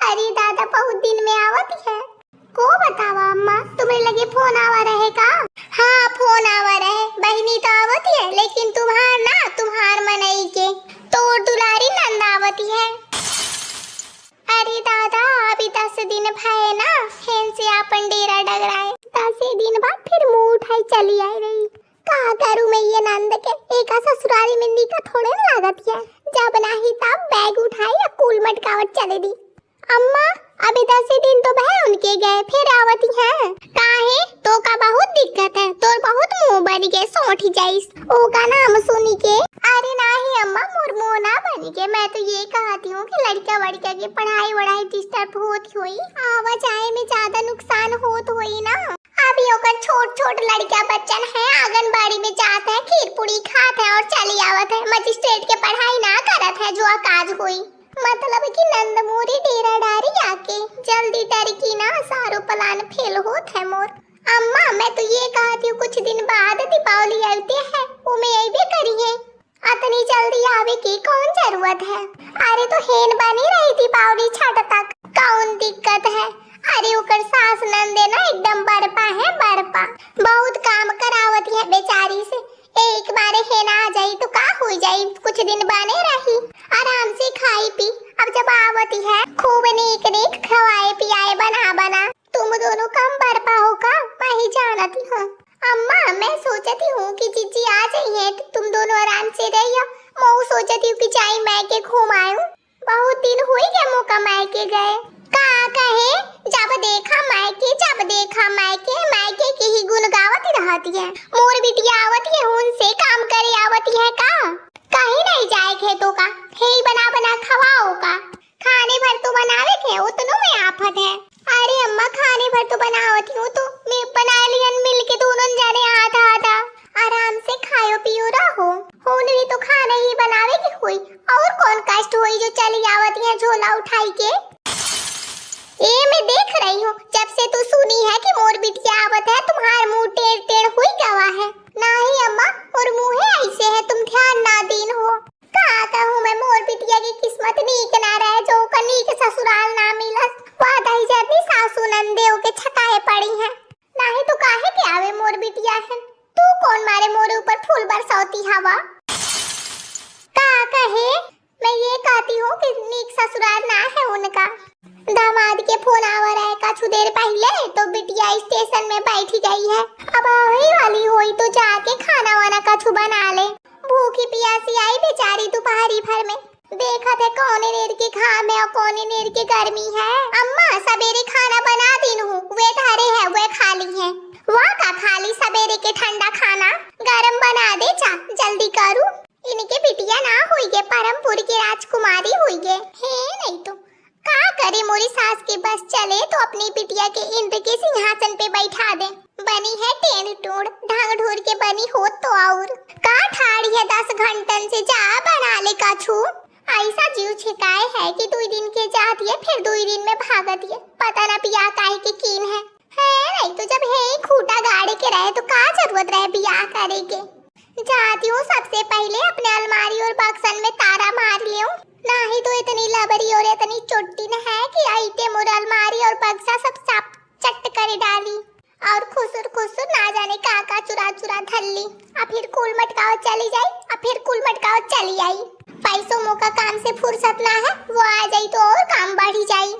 अरे दादा बहुत दिन में आवत है। को बतावा अम्मा तुम्हारे लगे फोन आवा रहे का? हाँ फोन आवा रहे, बहनी तो आवती है लेकिन तुम्हार मनई के तो दुलारी नंद आवती है। अरे दादा अभी 10 दिन भये ना, हेन से अपन डेरा डगराए 10 दिन बाद फिर मुंह उठाई चली आई रही। का करूं मैं ये नंद के, एक ससुरारी मिंदी का थोड़े न लागत है। जब नहीं तब बैग उठाई या कूल मटकावट चले दी। अम्मा अभी 10 दिन तो भय उनके गए, फिर आवती है। काहे तो का बहुत दिक्कत है, तोर बहुत मुंह बन गए सोठी जाइस ओ का नाम सुनी के। अरे नहीं अम्मा मोर मुंह ना बन के, मैं तो ये कहती हूँ कि लड़का वड़का की पढ़ाई वढ़ाई डिस्टर्ब होती हुई, आवाजाही में ज्यादा नुकसान होत हुई ना। अभी ओकर छोट लड़का बच्चन है, आंगनबाड़ी में जाता है, खीर पूरी खात है और चली आवत है। मजिस्ट्रेट के पढ़ाई ना करत है जो काज हुई। मतलब कि नंदमोरी डेरा डारी आके जल्दी डर की ना सारो प्लान फेल होत है मोर। अम्मा मैं तो ये कहती हूँ कुछ दिन बाद दीपावली आती है, वो मैं यही भी करी है। इतनी जल्दी आवे की कौन जरूरत है? अरे तो हेन बनी रही दीपावली छठ तक, कौन दिक्कत है? अरे ओकर सास नंदे ना एकदम बरपा है, बरपा बहुत काम करावती है बेचारी से। एक बार हेन आ जाई तो का हो जाई, कुछ दिन बने रही आराम से खाई पी। अब जब आवती है खूब नीक नीक खवाए पियाए बना बना। तुम दोनों कम बरपा हो का, मैं ही जानती हूँ। अम्मा मैं सोचती हूँ कि जीजी आ जाइए तो तुम दोनों आराम से रहियो। मैं सोचती हूँ कि जाई मैके घूम आऊं, बहुत दिन हुई गए मौका मैके गए। का कहे जब देखा मैके की ही गुण गावती रहती है। मोर बिटिया आवती है उनसे काम करे आवती है का? कहीं नहीं जाए खेतों का, हे बना बना खवाओ का। खाने भर तो बनावे के उतनो में आफत है। अरे अम्मा खाने भर तो बनावती हूँ तो मैं बना लियन मिल के दोनों जाने आधा आधा आराम से खाओ पियो रहो। होने तो खाना ही बनावे की हुई, और कौन कष्ट हुई जो चली आवती है झोला उठाई के। ये मैं देख रही हूँ जब से तू सुनी है कि मोर बिटिया आवत है, तुम्हार मुंह टेढ़ टेढ़ हुई गवा है। नहीं अम्मा और मुंह ऐसे है, तुम ध्यान ना दीन हो। का कहूँ मैं मोर बिटिया की किस्मत नीक ना रहे जो कनीक ससुराल ना मिलस। वादा ही जब सासू नंदेव के छकाए पड़ी है। नहीं तो काहे के आवे मोर बिटिया है, तू कौन मारे मोरे ऊपर फूल बरसाती हवा। का कहे मैं ये कहती हूँ कि नीक ससुराल ना है उनका। दामाद के फोन आवा रहा है काछु देर पहले तो बिटिया स्टेशन में बैठी गई है। अब आवे वाली हुई तो जाके खाना वाना काछु बना ले। भूखी प्यासी आई बेचारी दोपहरी भर में, देखा थे कौने नेर के घाम है और कौने नेर के गर्मी है। अम्मा सवेरे खाना बना दिन हूँ, वे धारे है वे खाली है। वहाँ का खाली सवेरे के ठंडा खाना गरम बना दे चा जल्दी करूँ। इनके बिटिया ना हुई गे परमपुर की राजकुमारी हुई गे है। नहीं तो का करे मोरी सास के बस चले तो अपनी बिटिया के इंद्र के सिंहासन पे बैठा दे। बनी है टेढ़ टूड़ ढंग ढूर के बनी हो तो और का ठाड़ी है 10 घंटन से जा बना ले काछू। ऐसा जीव छिकाए है कि 2 दिन के जाती है फिर 2 दिन में भागती है, पता ना बियाह काहे के कीन है। नहीं तो जब है खूटा गाड़े के रहे तो का जरूरत रहे बियाह करे के। जाती हूँ सबसे पहले अपने अलमारी और बक्सन में तारा मार लियो, नहीं तो इतनी लबरी और इतनी चोटी न है कि आईते मोर अलमारी और बक्सा सब साफ चट कर डाली और खुसुर ना जाने का चुरा धल्ली। अब फिर कुल मटकाओ चली जाई, अब फिर कुल मटकाओ चली आई। पैसों मौका काम से फुर्सत ना है, वो आ जाई तो और काम बढ़ी जाई।